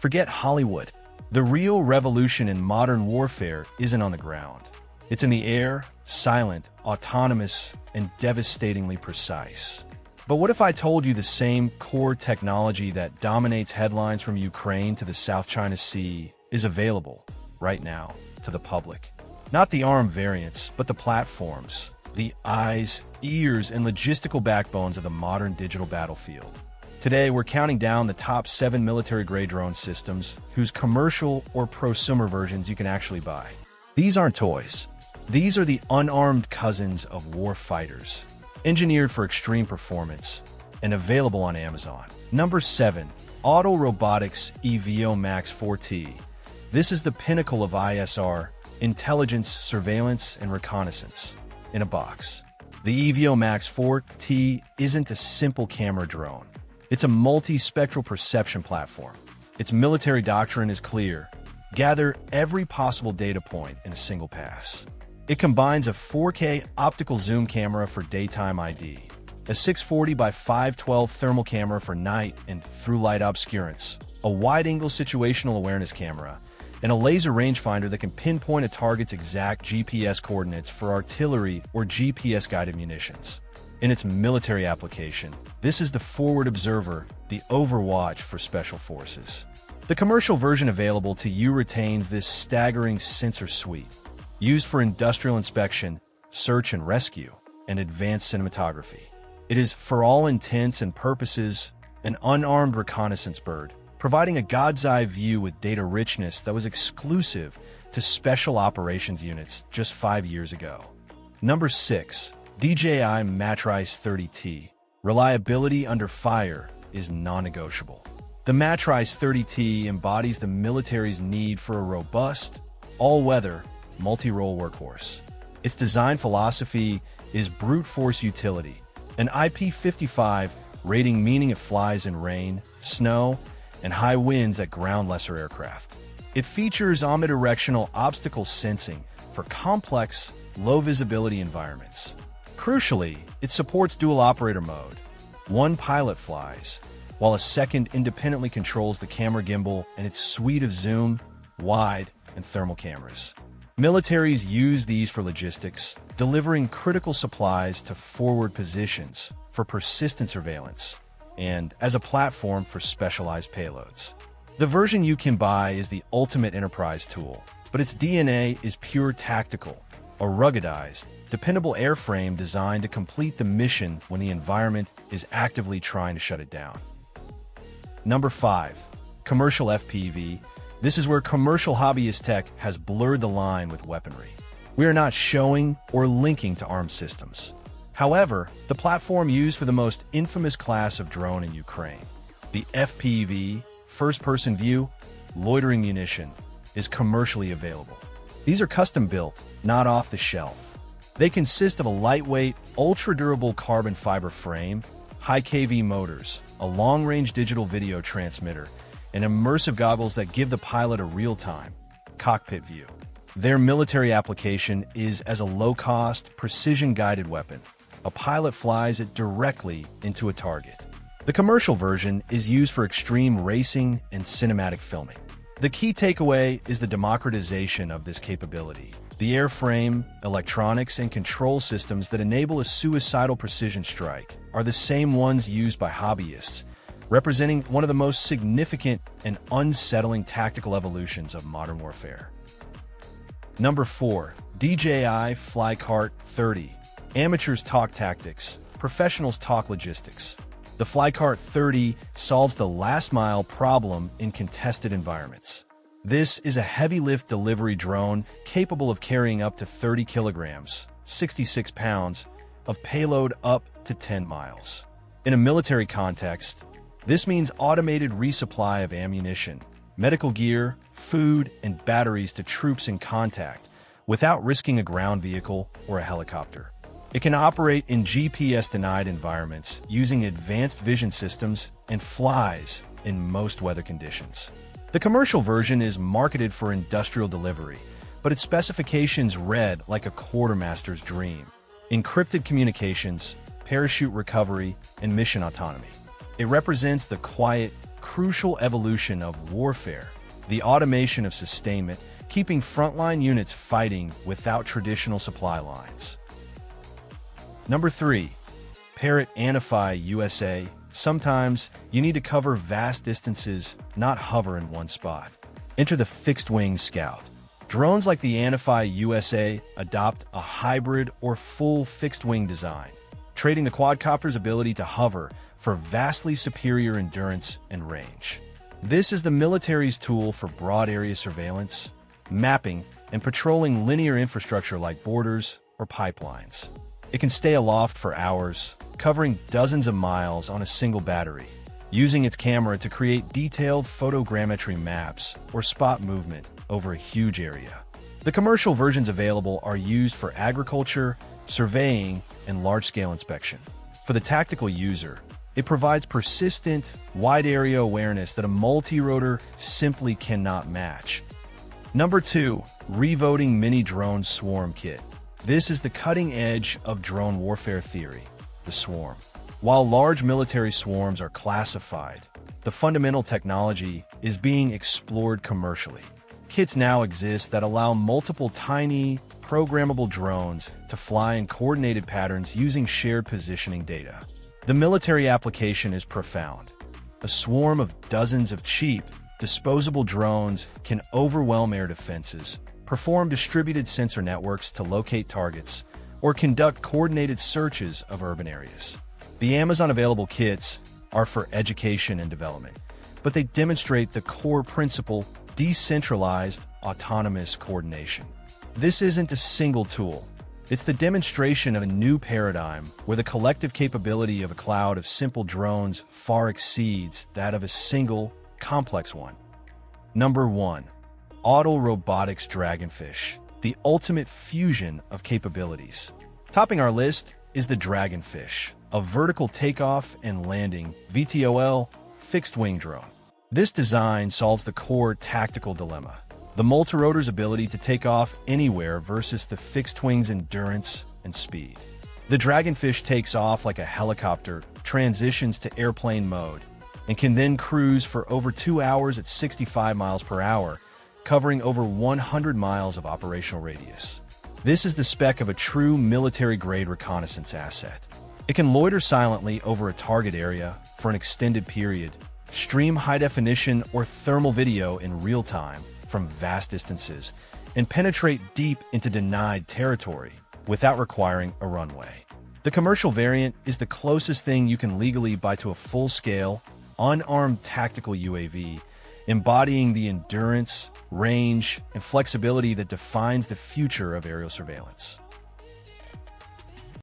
Forget Hollywood. The real revolution in modern warfare isn't on the ground. It's in the air, silent, autonomous, and devastatingly precise. But what if I told you the same core technology that dominates headlines from Ukraine to the South China Sea is available, right now, to the public? Not the ARM variants, but the platforms, the eyes, ears, and logistical backbones of the modern digital battlefield. Today, we're counting down the top 7 military-grade drone systems whose commercial or prosumer versions you can actually buy. These aren't toys. These are the unarmed cousins of war fighters, engineered for extreme performance and available on Amazon. Number 7. Autel Robotics EVO Max 4T. This is the pinnacle of ISR, intelligence, surveillance, and reconnaissance, in a box. The EVO Max 4T isn't a simple camera drone. It's a multi-spectral perception platform. Its military doctrine is clear: gather every possible data point in a single pass. It combines a 4K optical zoom camera for daytime ID, a 640 by 512 thermal camera for night and through-light obscurance, a wide-angle situational awareness camera, and a laser rangefinder that can pinpoint a target's exact GPS coordinates for artillery or GPS-guided munitions. In its military application, this is the forward observer, the overwatch for special forces. The commercial version available to you retains this staggering sensor suite, used for industrial inspection, search and rescue, and advanced cinematography. It is, for all intents and purposes, an unarmed reconnaissance bird, providing a god's-eye view with data richness that was exclusive to special operations units just 5 years ago. Number 6. DJI Matrice 30T. Reliability under fire is non-negotiable. The Matrice 30T embodies the military's need for a robust, all-weather, multi-role workhorse. Its design philosophy is brute force utility, an IP55 rating, meaning it flies in rain, snow, and high winds that ground lesser aircraft. It features omnidirectional obstacle sensing for complex, low-visibility environments. Crucially, it supports dual operator mode. One pilot flies, while a second independently controls the camera gimbal and its suite of zoom, wide, and thermal cameras. Militaries use these for logistics, delivering critical supplies to forward positions for persistent surveillance, and as a platform for specialized payloads. The version you can buy is the ultimate enterprise tool, but its DNA is pure tactical, a ruggedized, dependable airframe designed to complete the mission when the environment is actively trying to shut it down. Number 5. Commercial FPV. This is where commercial hobbyist tech has blurred the line with weaponry. We are not showing or linking to armed systems. However, the platform used for the most infamous class of drone in Ukraine, the FPV, first-person view, loitering munition, is commercially available. These are custom-built, not off-the-shelf. They consist of a lightweight, ultra-durable carbon fiber frame, high kV motors, a long-range digital video transmitter, and immersive goggles that give the pilot a real-time cockpit view. Their military application is as a low-cost, precision-guided weapon. A pilot flies it directly into a target. The commercial version is used for extreme racing and cinematic filming. The key takeaway is the democratization of this capability. The airframe, electronics, and control systems that enable a suicidal precision strike are the same ones used by hobbyists, representing one of the most significant and unsettling tactical evolutions of modern warfare. Number 4. DJI FlyCart 30. Amateurs talk tactics, professionals talk logistics. The FlyCart 30 solves the last-mile problem in contested environments. This is a heavy-lift delivery drone capable of carrying up to 30 kilograms, 66 pounds, of payload up to 10 miles. In a military context, this means automated resupply of ammunition, medical gear, food, and batteries to troops in contact without risking a ground vehicle or a helicopter. It can operate in GPS-denied environments using advanced vision systems and flies in most weather conditions. The commercial version is marketed for industrial delivery, but its specifications read like a quartermaster's dream: encrypted communications, parachute recovery, and mission autonomy. It represents the quiet, crucial evolution of warfare, the automation of sustainment, keeping frontline units fighting without traditional supply lines. Number 3. Parrot ANAFI USA. Sometimes you need to cover vast distances, not hover in one spot. Enter the fixed-wing Scout. Drones like the ANAFI USA adopt a hybrid or full fixed-wing design, trading the quadcopter's ability to hover for vastly superior endurance and range. This is the military's tool for broad area surveillance, mapping, and patrolling linear infrastructure like borders or pipelines. It can stay aloft for hours, covering dozens of miles on a single battery, using its camera to create detailed photogrammetry maps or spot movement over a huge area. The commercial versions available are used for agriculture, surveying, and large-scale inspection. For the tactical user, it provides persistent, wide-area awareness that a multi-rotor simply cannot match. Number 2. Revoting Mini Drone Swarm Kit. This is the cutting edge of drone warfare theory, the swarm. While large military swarms are classified, the fundamental technology is being explored commercially. Kits now exist that allow multiple tiny, programmable drones to fly in coordinated patterns using shared positioning data. The military application is profound. A swarm of dozens of cheap, disposable drones can overwhelm air defenses, perform distributed sensor networks to locate targets, or conduct coordinated searches of urban areas. The Amazon available kits are for education and development, but they demonstrate the core principle: decentralized, autonomous coordination. This isn't a single tool. It's the demonstration of a new paradigm where the collective capability of a cloud of simple drones far exceeds that of a single, complex one. Number 1. Autel Robotics Dragonfish, the ultimate fusion of capabilities. Topping our list is the Dragonfish, a vertical takeoff and landing VTOL fixed-wing drone. This design solves the core tactical dilemma: the multirotor's ability to take off anywhere versus the fixed wing's endurance and speed. The Dragonfish takes off like a helicopter, transitions to airplane mode, and can then cruise for over 2 hours at 65 miles per hour, covering over 100 miles of operational radius. This is the spec of a true military-grade reconnaissance asset. It can loiter silently over a target area for an extended period, stream high-definition or thermal video in real time from vast distances, and penetrate deep into denied territory without requiring a runway. The commercial variant is the closest thing you can legally buy to a full-scale, unarmed tactical UAV, embodying the endurance, range, and flexibility that defines the future of aerial surveillance.